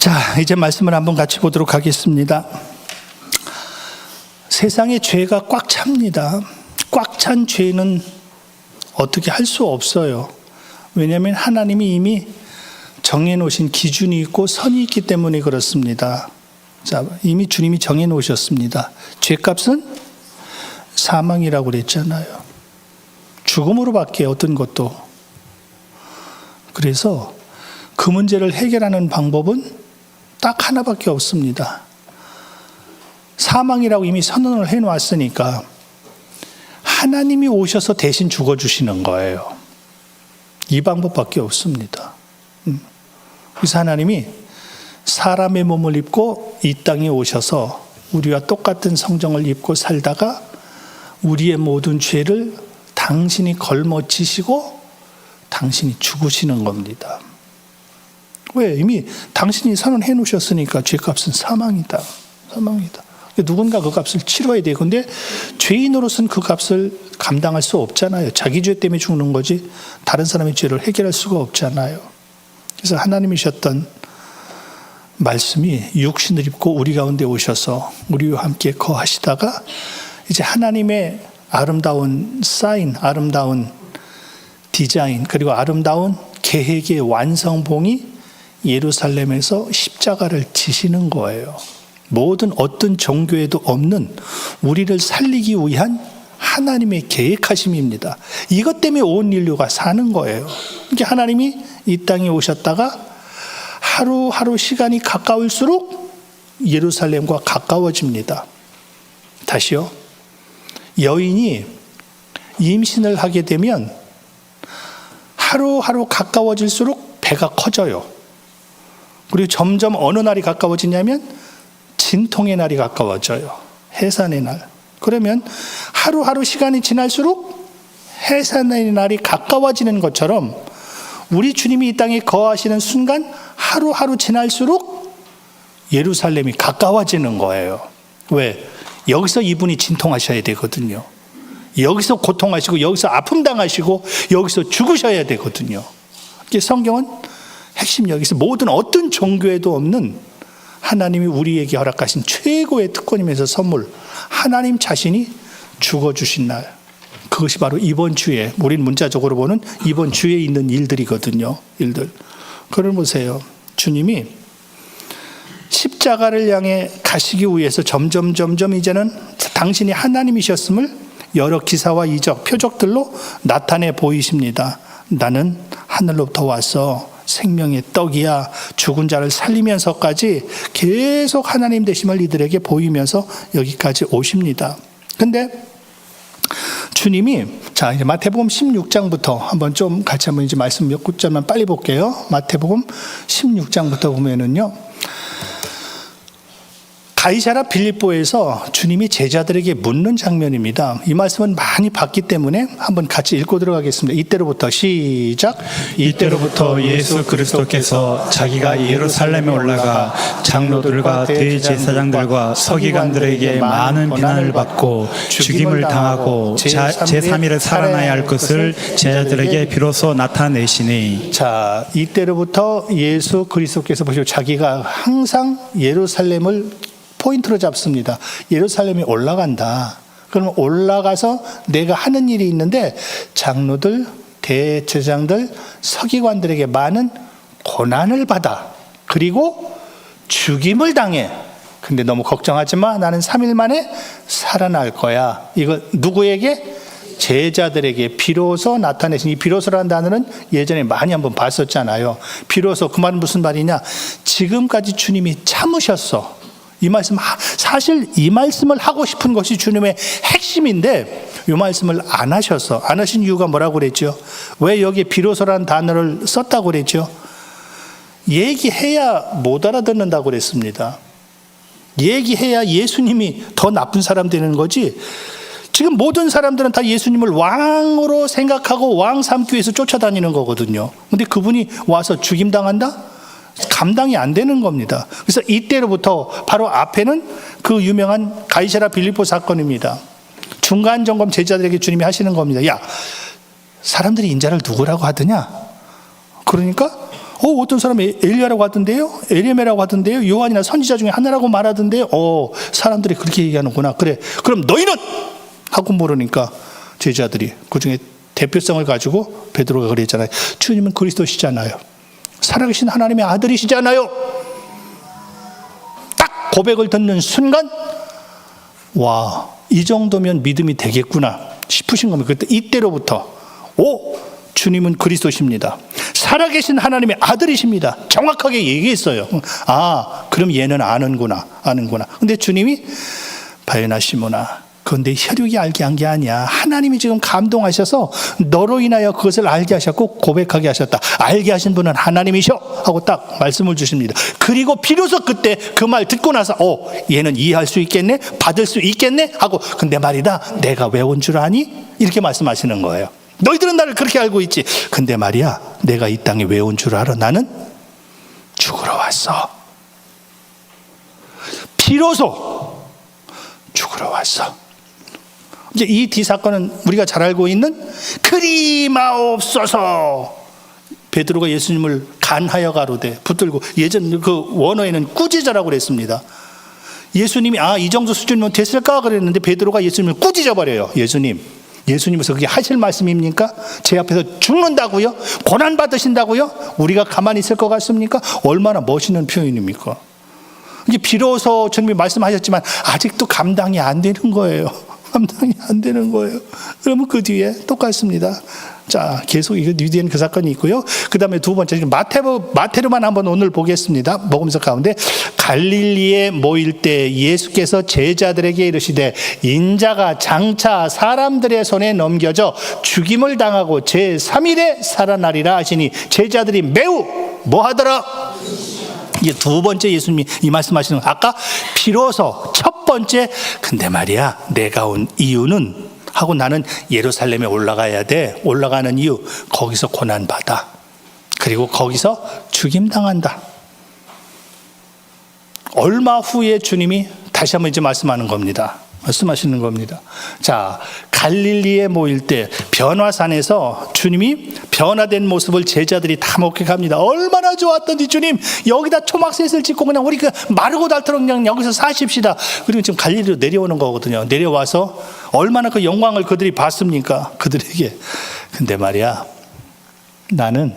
자, 이제 말씀을 한번 같이 보도록 하겠습니다. 세상에 죄가 꽉 찹니다. 꽉 찬 죄는 어떻게 할 수 없어요. 왜냐하면 하나님이 이미 정해놓으신 기준이 있고 선이 있기 때문에 그렇습니다. 자, 이미 주님이 정해놓으셨습니다. 죄값은 사망이라고 그랬잖아요. 죽음으로밖에 어떤 것도. 그래서 그 문제를 해결하는 방법은 딱 하나밖에 없습니다. 사망이라고 이미 선언을 해놓았으니까 하나님이 오셔서 대신 죽어주시는 거예요. 이 방법밖에 없습니다. 그래서 하나님이 사람의 몸을 입고 이 땅에 오셔서 우리와 똑같은 성정을 입고 살다가 우리의 모든 죄를 당신이 걸머지시고 당신이 죽으시는 겁니다. 왜? 이미 당신이 선언해 놓으셨으니까 죄값은 사망이다. 사망이다. 누군가 그 값을 치러야 돼요. 근데 죄인으로서는 그 값을 감당할 수 없잖아요. 자기 죄 때문에 죽는 거지 다른 사람의 죄를 해결할 수가 없잖아요. 그래서 하나님이셨던 말씀이 육신을 입고 우리 가운데 오셔서 우리와 함께 거하시다가 이제 하나님의 아름다운 사인, 아름다운 디자인, 그리고 아름다운 계획의 완성봉이 예루살렘에서 십자가를 지시는 거예요. 모든 어떤 종교에도 없는 우리를 살리기 위한 하나님의 계획하심입니다. 이것 때문에 온 인류가 사는 거예요. 그러니까 하나님이 이 땅에 오셨다가 하루하루 시간이 가까울수록 예루살렘과 가까워집니다. 다시요. 여인이 임신을 하게 되면 하루하루 가까워질수록 배가 커져요. 그리고 점점 어느 날이 가까워지냐면 진통의 날이 가까워져요. 해산의 날. 그러면 하루하루 시간이 지날수록 해산의 날이 가까워지는 것처럼 우리 주님이 이 땅에 거하시는 순간 하루하루 지날수록 예루살렘이 가까워지는 거예요. 왜? 여기서 이분이 진통하셔야 되거든요. 여기서 고통하시고 여기서 아픔 당하시고 여기서 죽으셔야 되거든요. 성경은 핵심 여기서 모든 어떤 종교에도 없는 하나님이 우리에게 허락하신 최고의 특권이면서 선물, 하나님 자신이 죽어주신 날, 그것이 바로 이번 주에, 우리는 문자적으로 보는 이번 주에 있는 일들이거든요. 일들. 그걸 보세요. 주님이 십자가를 향해 가시기 위해서 점점 이제는 당신이 하나님이셨음을 여러 기사와 이적, 표적들로 나타내 보이십니다. 나는 하늘로부터 와서 생명의 떡이야, 죽은 자를 살리면서까지 계속 하나님 되심을 이들에게 보이면서 여기까지 오십니다. 근데 주님이, 자, 이제 마태복음 16장부터 한번 좀 같이 한번 이제 말씀 몇 구절만 빨리 볼게요. 마태복음 16장부터 보면은요. 가이사랴 빌립보에서 주님이 제자들에게 묻는 장면입니다. 이 말씀은 많이 봤기 때문에 한번 같이 읽고 들어가겠습니다. 이때로부터 시작. 이때로부터 예수 그리스도께서 자기가 예루살렘에 올라가 장로들과 대제사장들과 서기관들에게 많은 비난을 받고 죽임을 당하고 제3일에 살아나야 할 것을 제자들에게 비로소 나타내시니. 자, 이때로부터 예수 그리스도께서 보시고 자기가 항상 예루살렘을 포인트로 잡습니다. 예루살렘이 올라간다. 그러면 올라가서 내가 하는 일이 있는데 장로들, 대제사장들, 서기관들에게 많은 고난을 받아. 그리고 죽임을 당해. 근데 너무 걱정하지 마. 나는 3일 만에 살아날 거야. 이거 누구에게? 제자들에게 비로소 나타내신. 이 비로소라는 단어는 예전에 많이 한번 봤었잖아요. 비로소, 그 말은 무슨 말이냐? 지금까지 주님이 참으셨어. 이 말씀, 사실 이 말씀을 하고 싶은 것이 주님의 핵심인데 이 말씀을 안 하셔서, 안 하신 이유가 뭐라고 그랬죠? 왜 여기에 비로소라는 단어를 썼다고 그랬죠? 얘기해야 못 알아듣는다고 그랬습니다. 얘기해야 예수님이 더 나쁜 사람 되는 거지. 지금 모든 사람들은 다 예수님을 왕으로 생각하고 왕 삼기 위해서 쫓아다니는 거거든요. 근데 그분이 와서 죽임당한다? 감당이 안 되는 겁니다. 그래서 이때로부터 바로 앞에는 그 유명한 가이사랴 빌립보 사건입니다. 중간 점검 제자들에게 주님이 하시는 겁니다. 야, 사람들이 인자를 누구라고 하더냐? 그러니까 어떤 사람이 엘리야라고 하던데요, 에레미야라고 하던데요, 요한이나 선지자 중에 하나라고 말하던데요. 사람들이 그렇게 얘기하는구나. 그래, 그럼 너희는? 하고 물으니까 제자들이 그중에 대표성을 가지고 베드로가 그랬잖아요. 주님은 그리스도시잖아요. 살아계신 하나님의 아들이시잖아요. 딱 고백을 듣는 순간, 와, 이 정도면 믿음이 되겠구나 싶으신 겁니다. 그때 이때로부터 주님은 그리스도십니다. 살아계신 하나님의 아들이십니다. 정확하게 얘기했어요. 그럼 얘는 아는구나. 근데 주님이 바요나 시몬아, 그런데 혈육이 알게 한 게 아니야. 하나님이 지금 감동하셔서 너로 인하여 그것을 알게 하셨고 고백하게 하셨다. 알게 하신 분은 하나님이셔 하고 딱 말씀을 주십니다. 그리고 비로소 그때 그 말 듣고 나서 얘는 이해할 수 있겠네, 받을 수 있겠네 하고, 근데 말이다, 내가 왜 온 줄 아니? 이렇게 말씀하시는 거예요. 너희들은 나를 그렇게 알고 있지. 근데 말이야, 내가 이 땅에 왜 온 줄 알아? 나는 죽으러 왔어. 비로소 죽으러 왔어. 이제 이 뒤사건은 우리가 잘 알고 있는 그리마옵소서. 베드로가 예수님을 간하여 가로되 붙들고, 예전 그 원어에는 꾸짖으라고 그랬습니다. 예수님이 이 정도 수준이면 됐을까 그랬는데 베드로가 예수님을 꾸짖어 버려요. 예수님께서 그게 하실 말씀입니까? 제 앞에서 죽는다고요? 고난 받으신다고요? 우리가 가만히 있을 것 같습니까? 얼마나 멋있는 표현입니까? 이게 비로소 주님이 말씀하셨지만 아직도 감당이 안 되는 거예요. 그러면 그 뒤에 똑같습니다. 자, 계속 이 뒤에는 그 사건이 있고요. 그 다음에 두 번째, 마태로만 한번 오늘 보겠습니다. 복음서 가운데, 갈릴리에 모일 때 예수께서 제자들에게 이르시되 인자가 장차 사람들의 손에 넘겨져 죽임을 당하고 제3일에 살아나리라 하시니 제자들이 매우 뭐하더라? 이게 두 번째 예수님이 이 말씀하시는 거. 아까 비로소 첫 번째, 근데 말이야, 내가 온 이유는 하고, 나는 예루살렘에 올라가야 돼. 올라가는 이유, 거기서 고난받아. 그리고 거기서 죽임당한다. 얼마 후에 주님이 다시 한번 이제 말씀하시는 겁니다. 자, 갈릴리에 모일 때 변화산에서 주님이 변화된 모습을 제자들이 다 목격합니다. 얼마나 좋았던지, 주님 여기다 초막셋을 짓고 그냥 우리 마르고 닳도록 그냥 여기서 사십시다. 그리고 지금 갈릴리로 내려오는 거거든요. 내려와서 얼마나 그 영광을 그들이 봤습니까? 그들에게. 근데 말이야, 나는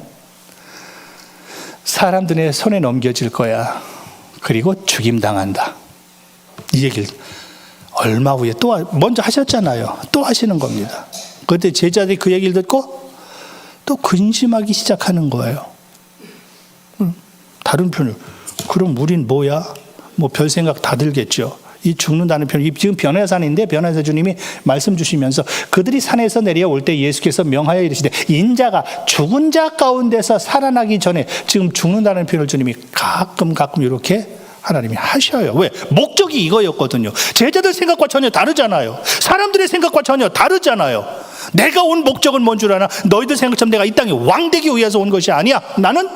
사람들의 손에 넘겨질 거야. 그리고 죽임당한다. 이 얘기를 얼마 후에 또 먼저 하셨잖아요. 또 하시는 겁니다. 그때 제자들이 그 얘기를 듣고 또 근심하기 시작하는 거예요. 다른 편을, 그럼 우린 뭐야? 뭐 별 생각 다 들겠죠. 이 죽는다는 편, 지금 변화산인데 변화산 주님이 말씀 주시면서 그들이 산에서 내려올 때 예수께서 명하여 이르시되 인자가 죽은 자 가운데서 살아나기 전에, 지금 죽는다는 표현을 주님이 가끔 이렇게 하나님이 하셔요. 왜? 목적이 이거였거든요. 제자들 생각과 전혀 다르잖아요. 사람들의 생각과 전혀 다르잖아요. 내가 온 목적은 뭔 줄 아나? 너희들 생각처럼 내가 이 땅에 왕되기 위해서 온 것이 아니야. 나는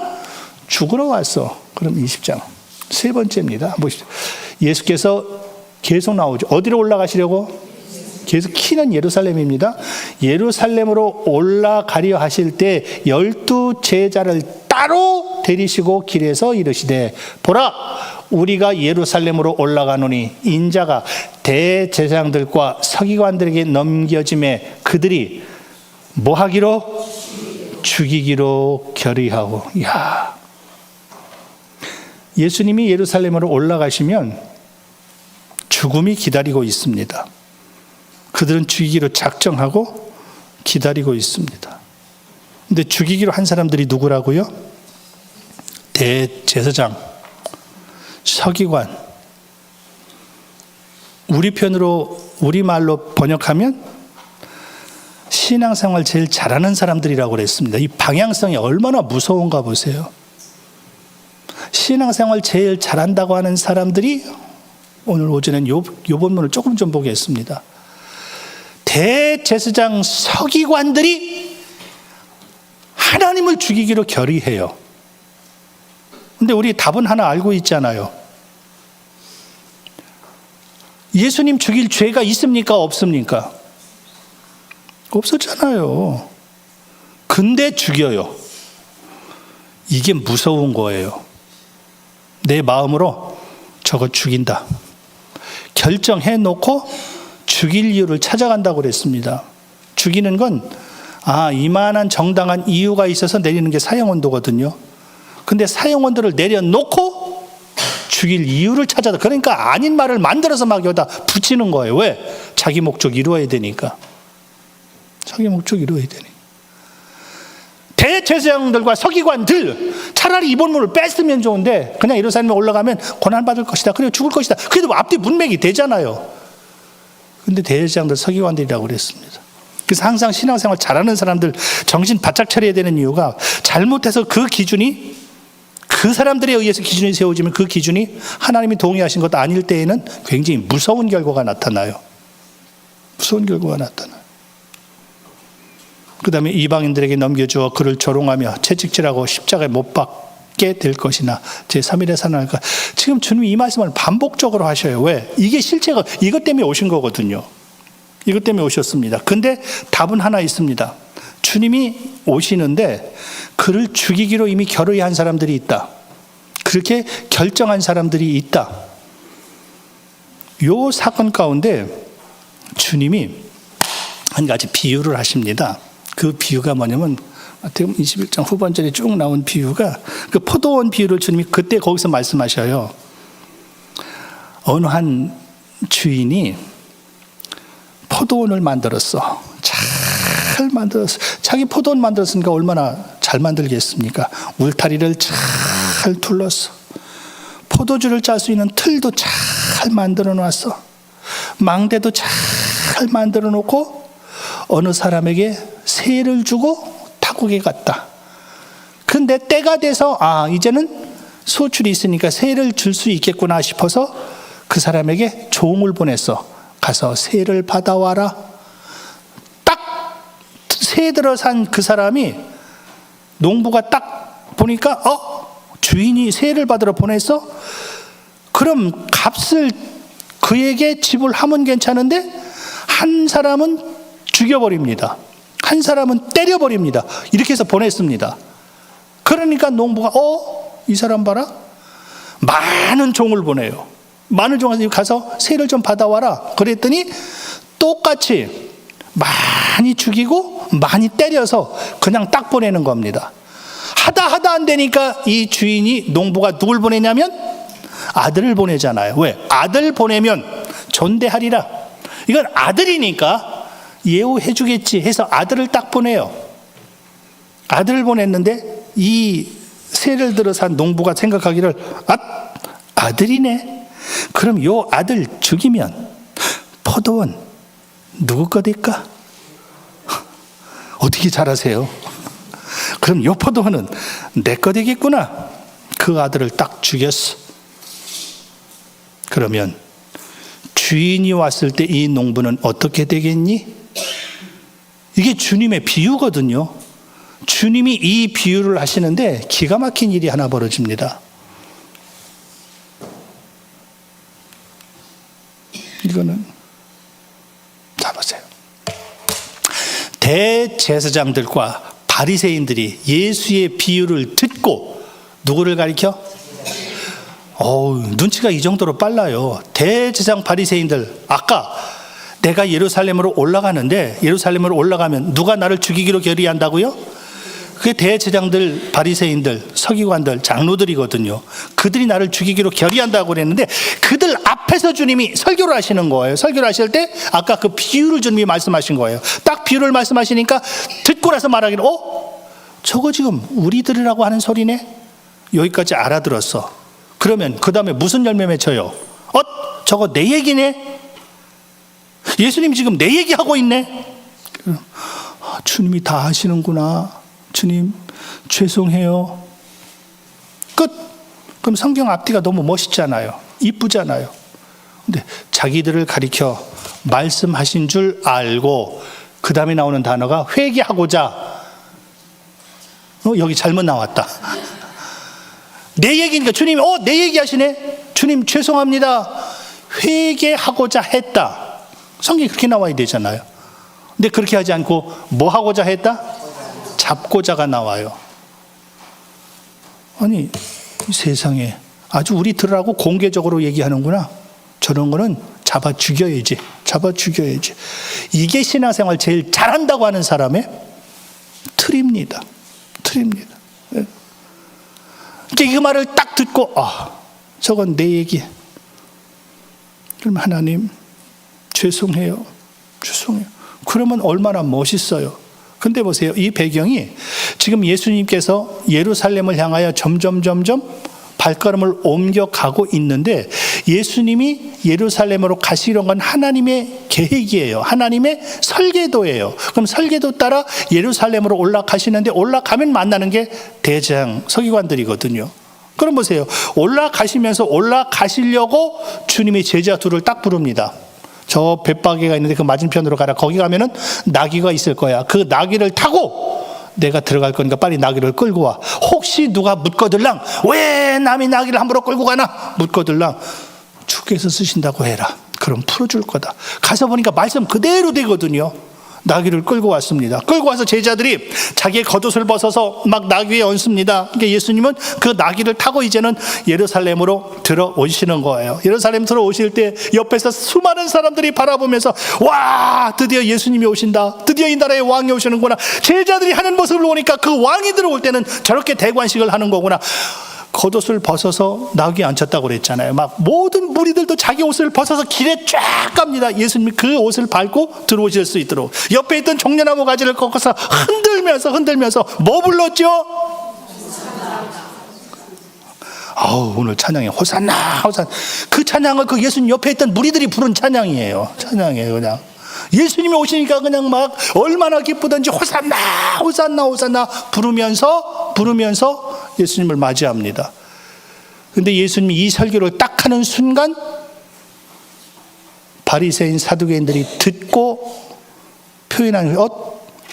죽으러 왔어. 그럼 20장 세 번째입니다. 보시죠. 예수께서 계속 나오죠. 어디로 올라가시려고? 계속 키는 예루살렘입니다. 예루살렘으로 올라가려 하실 때 12 제자를 따로 데리시고 길에서 이르시되, 보라, 우리가 예루살렘으로 올라가노니 인자가 대제사장들과 서기관들에게 넘겨짐에 그들이 뭐 하기로? 죽이기로 결의하고. 이야, 예수님이 예루살렘으로 올라가시면 죽음이 기다리고 있습니다. 그들은 죽이기로 작정하고 기다리고 있습니다. 근데 죽이기로 한 사람들이 누구라고요? 대제사장, 서기관. 우리말로 번역하면 신앙생활 제일 잘하는 사람들이라고 그랬습니다. 이 방향성이 얼마나 무서운가 보세요. 신앙생활 제일 잘한다고 하는 사람들이, 오늘 오전엔 요 본문을 조금 좀 보겠습니다. 대제사장, 서기관들이 하나님을 죽이기로 결의해요. 근데 우리 답은 하나 알고 있잖아요. 예수님 죽일 죄가 있습니까? 없습니까? 없었잖아요. 근데 죽여요. 이게 무서운 거예요. 내 마음으로 저거 죽인다. 결정해 놓고 죽일 이유를 찾아간다고 그랬습니다. 죽이는 건 이만한 정당한 이유가 있어서 내리는 게 사형언도거든요. 근데 사형언도를 내려놓고 죽일 이유를 찾아다. 그러니까 아닌 말을 만들어서 막 여기다 붙이는 거예요. 왜? 자기 목적 이루어야 되니까. 자기 목적 이루어야 되니까. 대제사장들과 서기관들, 차라리 이 본문을 뺐으면 좋은데 그냥 예루살렘에 올라가면 고난받을 것이다, 그리고 죽을 것이다, 그래도 앞뒤 문맥이 되잖아요. 근데 대제사장들, 서기관들이라고 그랬습니다. 그래서 항상 신앙생활 잘하는 사람들 정신 바짝 차려야 되는 이유가, 잘못해서 그 기준이 그 사람들에 의해서 기준이 세워지면 그 기준이 하나님이 동의하신 것 아닐 때에는 굉장히 무서운 결과가 나타나요. 무서운 결과가 나타나요. 그 다음에 이방인들에게 넘겨주어 그를 조롱하며 채찍질하고 십자가에 못 박게 될 것이나 제3일에 살아날까. 지금 주님이 이 말씀을 반복적으로 하셔요. 왜? 이게 실체가 이것 때문에 오신 거거든요. 이것 때문에 오셨습니다. 근데 답은 하나 있습니다. 주님이 오시는데 그를 죽이기로 이미 결의한 사람들이 있다. 그렇게 결정한 사람들이 있다. 이 사건 가운데 주님이 한 가지 비유를 하십니다. 그 비유가 뭐냐면 마태복음 21장 후반절에 쭉 나온 비유가, 그 포도원 비유를 주님이 그때 거기서 말씀하셔요. 어느 한 주인이 포도원을 만들었어. 잘 만들었어. 자기 포도원 만들었으니까 얼마나 잘 만들겠습니까? 울타리를 잘 둘렀어. 포도주를 짤 수 있는 틀도 잘 만들어 놨어. 망대도 잘 만들어 놓고 어느 사람에게 세를 주고 타국에 갔다. 근데 때가 돼서 이제는 소출이 있으니까 세를 줄 수 있겠구나 싶어서 그 사람에게 종을 보냈어. 가서 세를 받아와라. 딱 세 들어 산 그 사람이, 농부가 딱 보니까 주인이 세를 받으러 보냈어? 그럼 값을 그에게 지불하면 괜찮은데 한 사람은 죽여버립니다. 한 사람은 때려버립니다. 이렇게 해서 보냈습니다. 그러니까 농부가 이 사람 봐라. 많은 종을 보내요. 많은 종을 가서 세를 좀 받아와라. 그랬더니 똑같이 많이 죽이고 많이 때려서 그냥 딱 보내는 겁니다. 하다 안 되니까 이 주인이, 농부가 누굴 보내냐면 아들을 보내잖아요. 왜? 아들 보내면 존대하리라. 이건 아들이니까 예우해 주겠지 해서 아들을 딱 보내요. 아들을 보냈는데 이 세를 들어 산 농부가 생각하기를 아들이네. 그럼 요 아들 죽이면 포도원 누구 거 될까? 어떻게 잘 아세요? 그럼 요 포도원은 내 거 되겠구나. 그 아들을 딱 죽였어. 그러면 주인이 왔을 때 이 농부는 어떻게 되겠니? 이게 주님의 비유거든요. 주님이 이 비유를 하시는데 기가 막힌 일이 하나 벌어집니다. 이거는 자 보세요. 대제사장들과 바리새인들이 예수의 비유를 듣고 누구를 가리켜? 눈치가 이 정도로 빨라요. 대제사장 바리새인들, 아까 내가 예루살렘으로 올라가는데 예루살렘으로 올라가면 누가 나를 죽이기로 결의한다고요? 그게 대제사장들, 바리새인들, 서기관들, 장로들이거든요. 그들이 나를 죽이기로 결의한다고 그랬는데 그들 앞에서 주님이 설교를 하시는 거예요. 설교를 하실 때 아까 그 비유를 주님이 말씀하신 거예요. 딱 비유를 말씀하시니까 듣고 나서 말하기를 저거 지금 우리들이라고 하는 소리네? 여기까지 알아들었어. 그러면 그 다음에 무슨 열매 맺혀요? 저거 내 얘기네? 예수님 지금 내 얘기하고 있네? 주님이 다 아시는구나. 주님 죄송해요. 끝. 그럼 성경 앞뒤가 너무 멋있잖아요. 이쁘잖아요. 근데 자기들을 가리켜 말씀하신 줄 알고 그 다음에 나오는 단어가 회개하고자. 여기 잘못 나왔다. 내 얘기니까 주님이 내 얘기 하시네. 주님 죄송합니다. 회개하고자 했다. 성경이 그렇게 나와야 되잖아요. 근데 그렇게 하지 않고 뭐 하고자 했다? 잡고자가 나와요. 아니, 이 세상에 아주 우리 들으라고 공개적으로 얘기하는구나. 저런 거는 잡아 죽여야지. 잡아 죽여야지. 이게 신앙생활 제일 잘한다고 하는 사람의 틀입니다. 틀입니다. 예. 이 말을 딱 듣고 저건 내 얘기. 그럼 하나님 죄송해요. 죄송해요. 그러면 얼마나 멋있어요. 근데 보세요. 이 배경이 지금 예수님께서 예루살렘을 향하여 점점 발걸음을 옮겨가고 있는데 예수님이 예루살렘으로 가시려는 건 하나님의 계획이에요. 하나님의 설계도예요. 그럼 설계도 따라 예루살렘으로 올라가시는데 올라가면 만나는 게 대제사장 서기관들이거든요. 그럼 보세요. 올라가시면서 올라가시려고 주님이 제자 둘을 딱 부릅니다. 저 벳바게가 있는데 그 맞은편으로 가라. 거기 가면은 나귀가 있을 거야. 그 나귀를 타고 내가 들어갈 거니까 빨리 나귀를 끌고 와. 혹시 누가 묻거들랑 왜 남이 나귀를 함부로 끌고 가나? 묻거들랑 주께서 쓰신다고 해라. 그럼 풀어줄 거다. 가서 보니까 말씀 그대로 되거든요. 나귀를 끌고 왔습니다. 끌고 와서 제자들이 자기의 겉옷을 벗어서 막 나귀에 얹습니다. 그러니까 예수님은 그 나귀를 타고 이제는 예루살렘으로 들어오시는 거예요. 예루살렘 들어오실 때 옆에서 수많은 사람들이 바라보면서 와, 드디어 예수님이 오신다. 드디어 이 나라의 왕이 오시는구나. 제자들이 하는 모습을 보니까 그 왕이 들어올 때는 저렇게 대관식을 하는 거구나. 겉옷을 벗어서 나귀에 앉혔다고 그랬잖아요. 막 모든 무리들도 자기 옷을 벗어서 길에 쫙 갑니다. 예수님이 그 옷을 밟고 들어오실 수 있도록. 옆에 있던 종려나무 가지를 꺾어서 흔들면서 뭐 불렀죠? 오늘 찬양이 호산나 호산. 그 찬양을 그 예수님 옆에 있던 무리들이 부른 찬양이에요. 찬양이에요. 그냥 예수님이 오시니까 그냥 막 얼마나 기쁘던지 호산나 호산나 호산나 부르면서 예수님을 맞이합니다. 근데 예수님이 이 설교를 딱 하는 순간 바리새인 사두개인들이 듣고 표현하는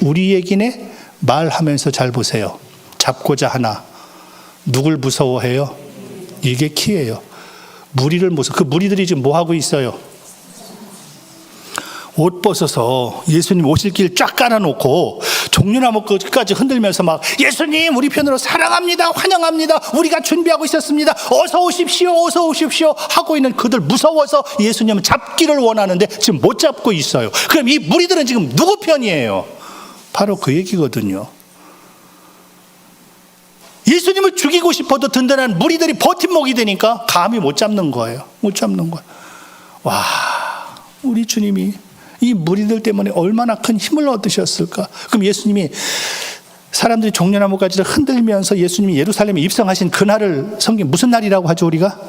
우리 얘기네 말하면서 잘 보세요. 잡고자 하나. 누굴 무서워해요? 이게 키예요. 무리를 그 무리들이 지금 뭐 하고 있어요? 옷 벗어서 예수님 오실 길 쫙 깔아놓고 종려나무 끝까지 흔들면서 막 예수님 우리 편으로 사랑합니다. 환영합니다. 우리가 준비하고 있었습니다. 어서 오십시오 하고 있는 그들 무서워서 예수님은 잡기를 원하는데 지금 못 잡고 있어요. 그럼 이 무리들은 지금 누구 편이에요? 바로 그 얘기거든요. 예수님을 죽이고 싶어도 든든한 무리들이 버팀목이 되니까 감히 못 잡는 거예요. 못 잡는 거예요. 와, 우리 주님이 이 무리들 때문에 얼마나 큰 힘을 얻으셨을까? 그럼 예수님이 사람들이 종려나무까지 흔들면서 예수님이 예루살렘에 입성하신 그날을 성경 무슨 날이라고 하죠? 우리가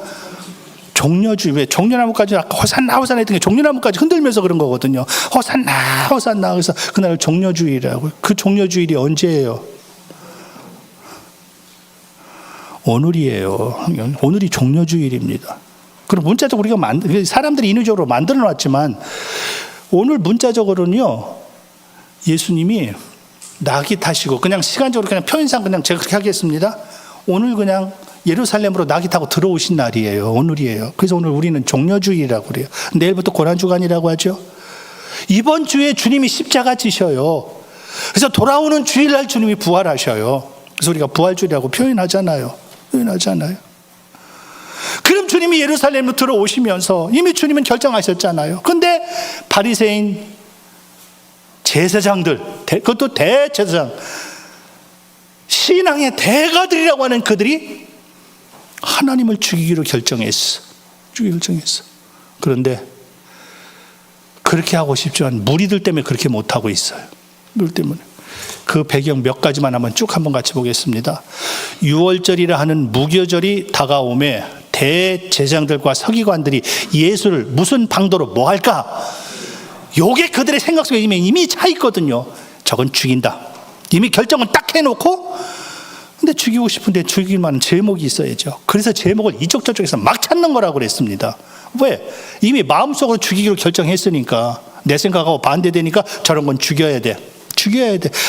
종려주일. 왜 종려나무까지 아까 호산나 호산나 했던 게 종려나무까지 흔들면서 그런 거거든요. 호산나 호산나. 그래서 그날을 종려주일이라고. 그 종려주일이 언제예요? 오늘이에요. 오늘이 종려주일입니다. 그럼 문자적으로 우리가 사람들이 인위적으로 만들어 놨지만 오늘 문자적으로는요, 예수님이 나귀 타시고 그냥 시간적으로 그냥 표현상 그냥 제가 그렇게 하겠습니다. 오늘 그냥 예루살렘으로 나귀 타고 들어오신 날이에요. 오늘이에요. 그래서 오늘 우리는 종려주일이라고 그래요. 내일부터 고난주간이라고 하죠. 이번 주에 주님이 십자가 지셔요. 그래서 돌아오는 주일날 주님이 부활하셔요. 그래서 우리가 부활주일이라고 표현하잖아요. 그럼 주님이 예루살렘으로 들어오시면서 이미 주님은 결정하셨잖아요. 근데 바리새인 제사장들, 그것도 대제사장, 신앙의 대가들이라고 하는 그들이 하나님을 죽이기로 결정했어. 그런데 그렇게 하고 싶지만 무리들 때문에 그렇게 못하고 있어요. 무리들 때문에. 그 배경 몇 가지만 한번 같이 보겠습니다. 유월절이라 하는 무교절이 다가오매 대제사장들과 서기관들이 예수를 무슨 방도로 뭐 할까? 요게 그들의 생각 속에 이미 차 있거든요. 저건 죽인다. 이미 결정을 딱 해놓고, 근데 죽이고 싶은데 죽일 만한 제목이 있어야죠. 그래서 제목을 이쪽 저쪽에서 막 찾는 거라고 그랬습니다. 왜? 이미 마음속으로 죽이기로 결정했으니까, 내 생각하고 반대되니까 저런 건 죽여야 돼.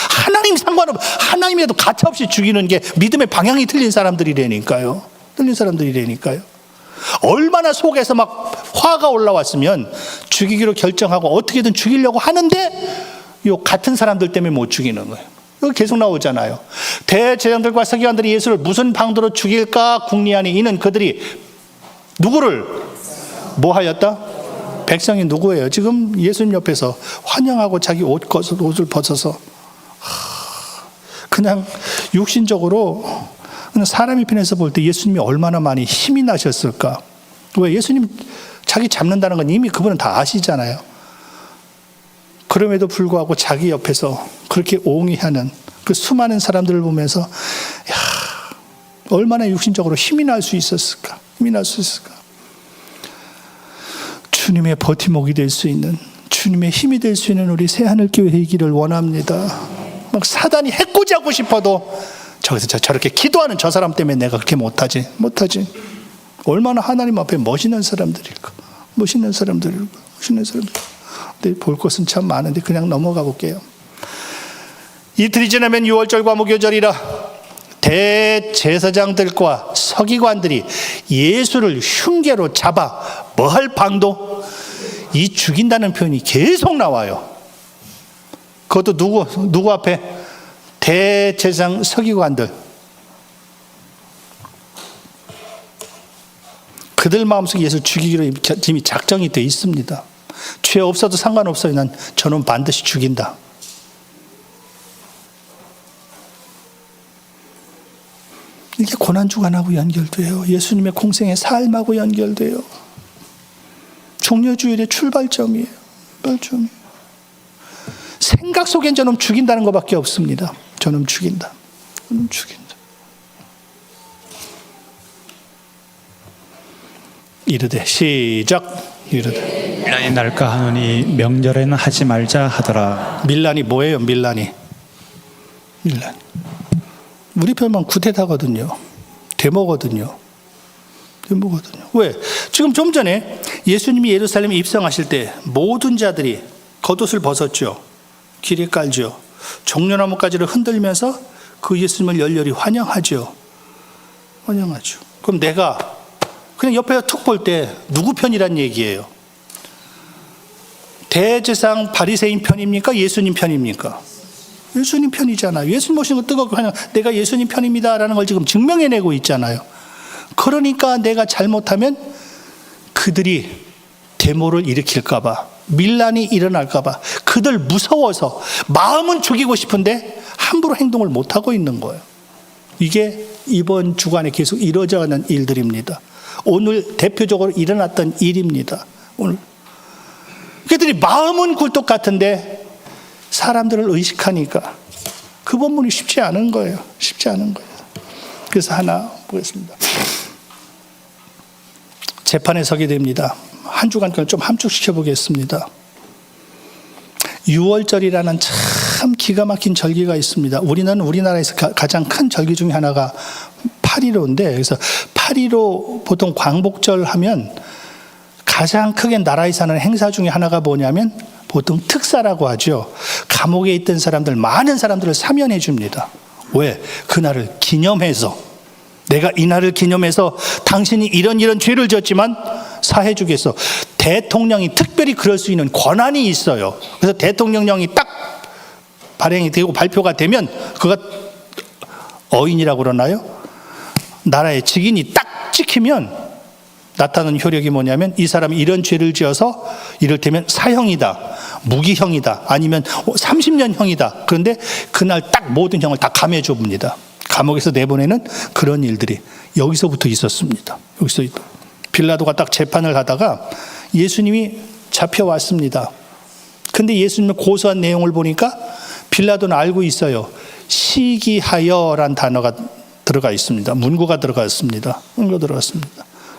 하나님 상관없이, 하나님이라도 가차없이 죽이는 게 믿음의 방향이 틀린 사람들이라니까요. 얼마나 속에서 막 화가 올라왔으면 죽이기로 결정하고 어떻게든 죽이려고 하는데 요 같은 사람들 때문에 못 죽이는 거예요. 여기 계속 나오잖아요. 대제사장들과 서기관들이 예수를 무슨 방도로 죽일까 궁리하니 이는 그들이 누구를 뭐 하였다? 백성이 누구예요? 지금 예수님 옆에서 환영하고 자기 옷을 벗어서 그냥 육신적으로 그냥 사람 입장에서 볼 때 예수님이 얼마나 많이 힘이 나셨을까? 왜? 예수님 자기 잡는다는 건 이미 그분은 다 아시잖아요. 그럼에도 불구하고 자기 옆에서 그렇게 옹이하는 그 수많은 사람들을 보면서 야, 얼마나 육신적으로 힘이 날 수 있었을까? 힘이 날 수 있을까? 주님의 버팀목이 될 수 있는, 주님의 힘이 될 수 있는 우리 새하늘교회이기를 원합니다. 막 사단이 해코지하고 싶어도 저기서 저렇게 기도하는 저 사람 때문에 내가 그렇게 못하지. 얼마나 하나님 앞에 멋있는 사람들일까. 근데 볼 것은 참 많은데 그냥 넘어가 볼게요. 이틀이 지나면 유월절과 무교절이라 대제사장들과 서기관들이 예수를 흉계로 잡아 뭐 할 방도? 이 죽인다는 표현이 계속 나와요. 그것도 누구 앞에? 대제사장 서기관들. 그들 마음속에 예수 죽이기로 이미 작정이 되어 있습니다. 죄 없어도 상관없어요. 난 저놈 반드시 죽인다. 이게 고난주간하고 연결돼요. 예수님의 공생의 삶하고 연결돼요. 종려주일의 출발점이에요. 생각 속엔 저놈 죽인다는 것밖에 없습니다. 저놈 죽인다. 이르되 시작. 이르되 밀란이 날까 하노니 명절에는 하지 말자 하더라. 밀란이 뭐예요? 밀란. 우리 편만 구태타거든요. 데모거든요. 왜? 지금 좀 전에 예수님이 예루살렘에 입성하실 때 모든 자들이 겉옷을 벗었죠. 길에 깔죠. 종려나무가지를 흔들면서 그 예수님을 열렬히 환영하죠. 그럼 내가 그냥 옆에서 툭 볼 때 누구 편이란 얘기예요? 대제사장 바리새인 편입니까? 예수님 편입니까? 예수님 편이잖아요. 예수님 모시는 거 뜨겁고 그냥 내가 예수님 편입니다라는 걸 지금 증명해내고 있잖아요. 그러니까 내가 잘못하면 그들이 데모를 일으킬까봐, 밀란이 일어날까봐 그들 무서워서 마음은 죽이고 싶은데 함부로 행동을 못하고 있는 거예요. 이게 이번 주간에 계속 이루어져가는 일들입니다. 오늘 대표적으로 일어났던 일입니다. 오늘 그들이 마음은 굴뚝 같은데 사람들을 의식하니까 그 본문이 쉽지 않은 거예요. 그래서 하나 보겠습니다. 재판에 서게 됩니다. 한 주간을 좀 함축시켜 보겠습니다. 유월절이라는 참 기가 막힌 절기가 있습니다. 우리나라에서 가장 큰 절기 중에 하나가 8.15인데, 그래서 8.15 보통 광복절 하면 가장 크게 나라에 사는 행사 중에 하나가 뭐냐면 보통 특사라고 하죠. 감옥에 있던 사람들, 많은 사람들을 사면해 줍니다. 왜? 그날을 기념해서, 내가 이날을 기념해서 당신이 이런 죄를 졌지만 사해 주겠어. 대통령이 특별히 그럴 수 있는 권한이 있어요. 그래서 대통령령이 딱 발행이 되고 발표가 되면 그가 어인이라고 그러나요? 나라의 직인이 딱 찍히면 나타나는 효력이 뭐냐면 이 사람이 이런 죄를 지어서 이를테면 사형이다, 무기형이다, 아니면 30년형이다. 그런데 그날 딱 모든 형을 다 감해줘 봅니다. 감옥에서 내보내는 그런 일들이 여기서부터 있었습니다. 빌라도가 딱 재판을 하다가 예수님이 잡혀왔습니다. 근데 예수님을 고소한 내용을 보니까 빌라도는 알고 있어요. 시기하여란 단어가 들어가 있습니다. 문구가 들어갔습니다.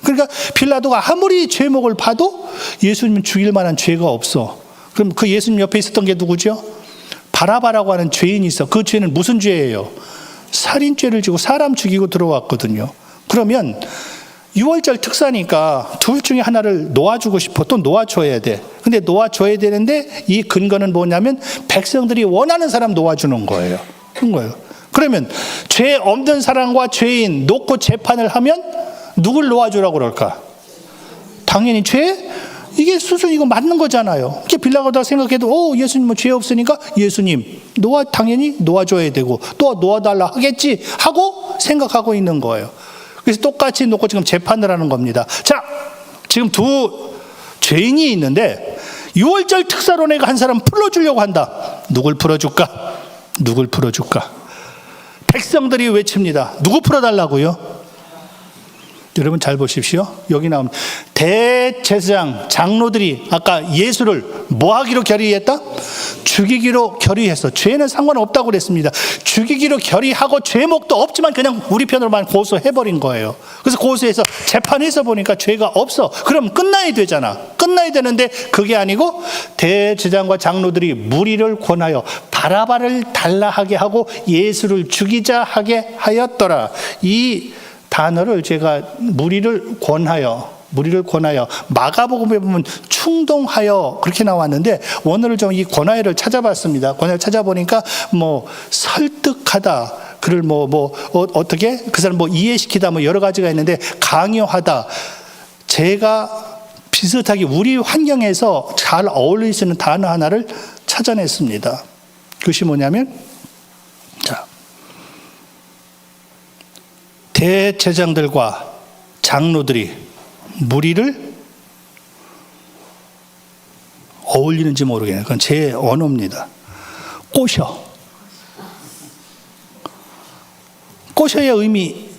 그러니까 빌라도가 아무리 죄목을 봐도 예수님은 죽일 만한 죄가 없어. 그럼 그 예수님 옆에 있었던 게 누구죠? 바라바라고 하는 죄인이 있어. 그 죄는 무슨 죄예요? 살인죄를 지고 사람 죽이고 들어왔거든요. 그러면 6월절 특사니까 둘 중에 하나를 놓아주고 싶어. 또 놓아줘야 돼. 근데 놓아줘야 되는데 이 근거는 뭐냐면 백성들이 원하는 사람 놓아주는 거예요. 그러면 죄 없는 사람과 죄인 놓고 재판을 하면 누굴 놓아주라고 그럴까? 당연히 죄 이게 수순 이거 맞는 거잖아요. 이렇게 빌라가다 생각해도 예수님은 죄 없으니까 예수님 당연히 놓아줘야 되고 또 놓아달라 하겠지 하고 생각하고 있는 거예요. 그래서 똑같이 놓고 지금 재판을 하는 겁니다. 자, 지금 두 죄인이 있는데 6월절 특사로 내가 한 사람 풀어주려고 한다. 누굴 풀어줄까? 누굴 풀어줄까? 백성들이 외칩니다. 누구 풀어달라고요? 여러분 잘 보십시오. 여기 나옵니다. 대제사장 장로들이 아까 예수를 뭐 하기로 결의했다? 죽이기로 결의했어. 죄는 상관없다고 그랬습니다. 죽이기로 결의하고 죄목도 없지만 그냥 우리 편으로만 고소해버린 거예요. 그래서 고소해서 재판해서 보니까 죄가 없어. 그럼 끝나야 되잖아. 끝나야 되는데 그게 아니고 대제사장과 장로들이 무리를 권하여 바라바를 달라하게 하고 예수를 죽이자 하게 하였더라. 이 단어를 제가 무리를 권하여 마가복음에 보면 충동하여 그렇게 나왔는데 원어를 좀 이 권하여를 찾아봤습니다. 권하여 찾아보니까 설득하다, 그를 어떻게 그 사람 이해시키다 여러 가지가 있는데 강요하다. 제가 비슷하게 우리 환경에서 잘 어울릴 수 있는 단어 하나를 찾아냈습니다. 그것이 뭐냐면 대제장들과 장로들이 무리를 어울리는지 모르겠네요. 그건 제 언어입니다. 꼬셔의 의미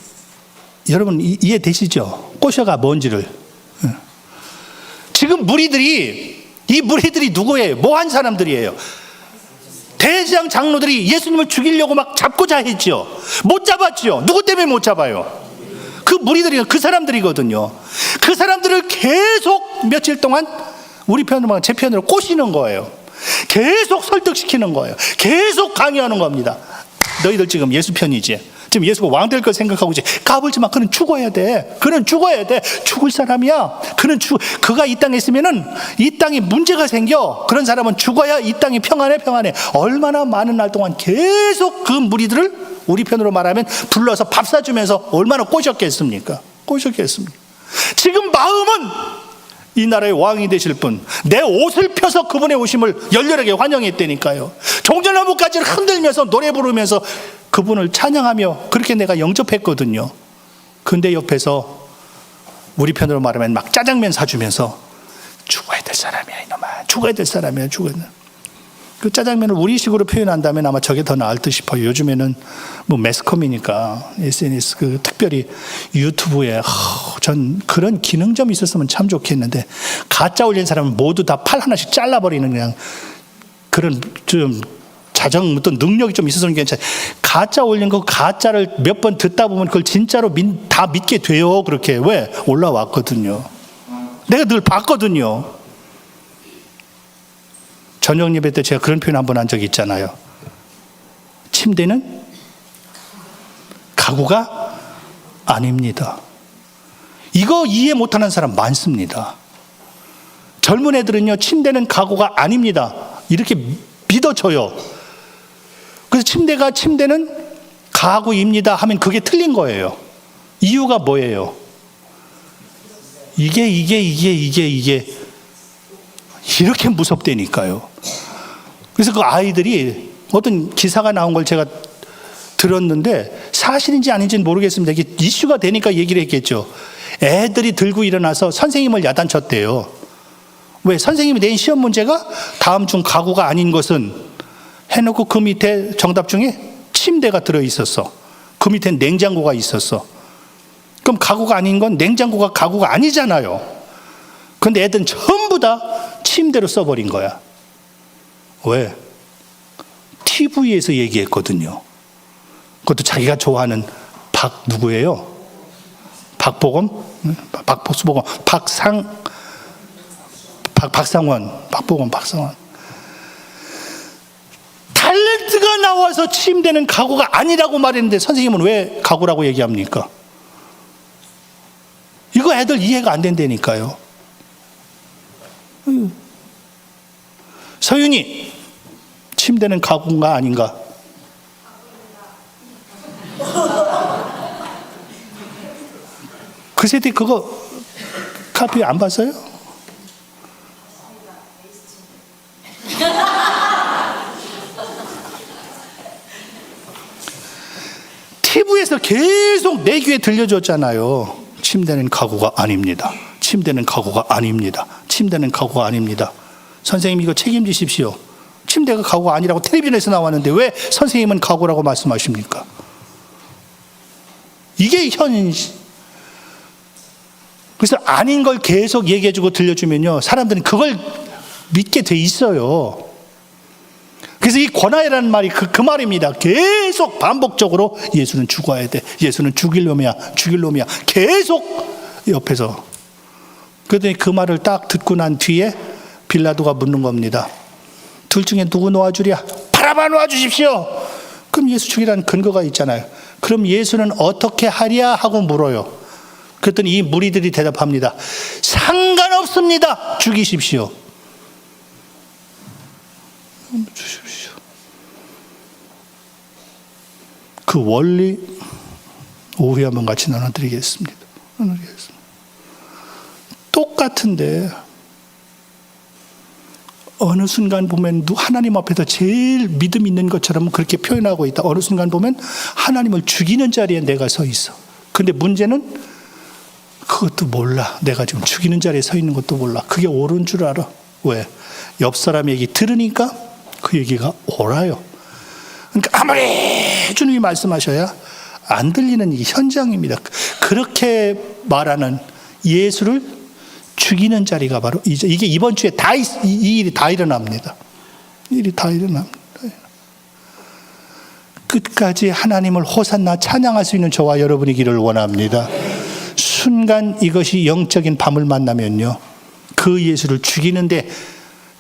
여러분 이해되시죠? 꼬셔가 뭔지를. 지금 이 무리들이 누구예요? 뭐 한 사람들이에요? 대제사장 장로들이 예수님을 죽이려고 막 잡고자 했죠. 못 잡았죠. 누구 때문에 못 잡아요? 그 무리들이 그 사람들이거든요. 그 사람들을 계속 며칠 동안 우리 편으로 제 편으로 꼬시는 거예요. 계속 설득시키는 거예요. 계속 강요하는 겁니다. 너희들 지금 예수 편이지. 지금 예수가 왕 될 걸 생각하고 이제 까불지 마. 그는 죽어야 돼. 그는 죽어야 돼. 죽을 사람이야. 그가 이 땅에 있으면은 이 땅에 문제가 생겨. 그런 사람은 죽어야 이 땅이 평안해. 얼마나 많은 날 동안 계속 그 무리들을 우리 편으로 말하면 불러서 밥 사주면서 얼마나 꼬셨겠습니까? 지금 마음은 이 나라의 왕이 되실 분, 내 옷을 펴서 그분의 오심을 열렬하게 환영했다니까요. 종려나무까지를 흔들면서 노래 부르면서 그분을 찬양하며 그렇게 내가 영접했거든요. 근데 옆에서 우리 편으로 말하면 막 짜장면 사주면서 죽어야 될 사람이야 이놈아, 죽어야 될 사람이야. 그 짜장면을 우리식으로 표현한다면 아마 저게 더 나을 듯 싶어요. 요즘에는 매스컴이니까 SNS 특별히 유튜브에 전 그런 기능점이 있었으면 참 좋겠는데 가짜 올린 사람은 모두 다 팔 하나씩 잘라버리는 그냥 그런 좀 어떤 능력이 좀 있어서는 괜찮아요. 가짜 올린 거 가짜를 몇 번 듣다 보면 그걸 진짜로 다 믿게 돼요. 그렇게 왜? 올라왔거든요. 내가 늘 봤거든요. 저녁 예배 때 제가 그런 표현 한번 한 적이 있잖아요. 침대는 가구가 아닙니다. 이거 이해 못하는 사람 많습니다. 젊은 애들은요, 침대는 가구가 아닙니다. 이렇게 믿어줘요. 그래서 침대는 가구입니다 하면 그게 틀린 거예요. 이유가 뭐예요? 이게 이렇게 무섭다니까요. 그래서 그 아이들이 어떤 기사가 나온 걸 제가 들었는데 사실인지 아닌지는 모르겠습니다. 이게 이슈가 되니까 얘기를 했겠죠. 애들이 들고 일어나서 선생님을 야단쳤대요. 왜? 선생님이 낸 시험 문제가 다음 중 가구가 아닌 것은 해놓고 그 밑에 정답 중에 침대가 들어있었어. 그 밑에 냉장고가 있었어. 그럼 가구가 아닌 건 냉장고가 가구가 아니잖아요. 그런데 애들은 전부 다 침대로 써버린 거야. 왜? TV에서 얘기했거든요. 그것도 자기가 좋아하는 누구예요? 박보검? 박보검? 박상원. 탤런트가 나와서 침대는 가구가 아니라고 말했는데 선생님은 왜 가구라고 얘기합니까? 이거 애들 이해가 안 된다니까요. 서윤이, 침대는 가구인가 아닌가? 그 세대 그거 카피 안 봤어요? 계속 내 귀에 들려줬잖아요. 침대는 가구가 아닙니다. 침대는 가구가 아닙니다. 침대는 가구가 아닙니다. 선생님 이거 책임지십시오. 침대가 가구가 아니라고 텔레비전에서 나왔는데 왜 선생님은 가구라고 말씀하십니까? 이게 그래서 아닌 걸 계속 얘기해주고 들려주면요, 사람들은 그걸 믿게 돼 있어요. 그래서 이 권하여라는 말이 그 말입니다. 계속 반복적으로 예수는 죽어야 돼. 예수는 죽일 놈이야. 계속 옆에서. 그랬더니 그 말을 딱 듣고 난 뒤에 빌라도가 묻는 겁니다. 둘 중에 누구 놓아주랴? 바라바 놓아주십시오. 그럼 예수 죽이라는 근거가 있잖아요. 그럼 예수는 어떻게 하랴 하고 물어요. 그랬더니 이 무리들이 대답합니다. 상관없습니다. 죽이십시오. 주십시오. 그 원리 오후에 한번 같이 나눠드리겠습니다. 똑같은데 어느 순간 보면 하나님 앞에서 제일 믿음 있는 것처럼 그렇게 표현하고 있다. 어느 순간 보면 하나님을 죽이는 자리에 내가 서 있어. 근데 문제는 그것도 몰라. 내가 지금 죽이는 자리에 서 있는 것도 몰라. 그게 옳은 줄 알아. 왜? 옆 사람 얘기 들으니까 그 얘기가 옳아요. 그러니까 아무리 주님이 말씀하셔야 안 들리는 이 현장입니다. 그렇게 말하는 예수를 죽이는 자리가 바로 이게 이번 주에 이 일이 다 일어납니다. 이 일이 다 일어납니다. 끝까지 하나님을 호산나 찬양할 수 있는 저와 여러분이기를 원합니다. 순간 이것이 영적인 밤을 만나면요, 그 예수를 죽이는데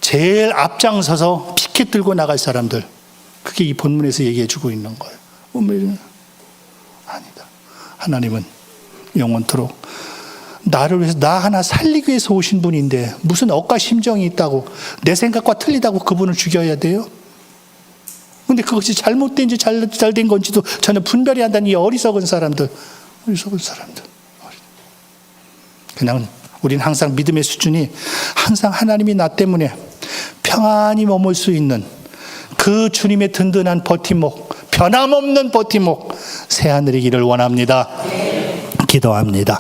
제일 앞장서서 피켓 들고 나갈 사람들, 그게 이 본문에서 얘기해 주고 있는 거예요. 아니다. 하나님은 영원토록 나를 위해서 나 하나 살리기 위해서 오신 분인데 무슨 억과 심정이 있다고, 내 생각과 틀리다고 그분을 죽여야 돼요? 근데 그것이 잘못된지 잘된 건지도 전혀 분별이 안 되는 이 어리석은 사람들. 그냥 우리는 항상 믿음의 수준이 항상 하나님이 나 때문에 평안히 머물 수 있는 그 주님의 든든한 버팀목, 변함없는 버팀목, 새하늘이기를 원합니다. 기도합니다.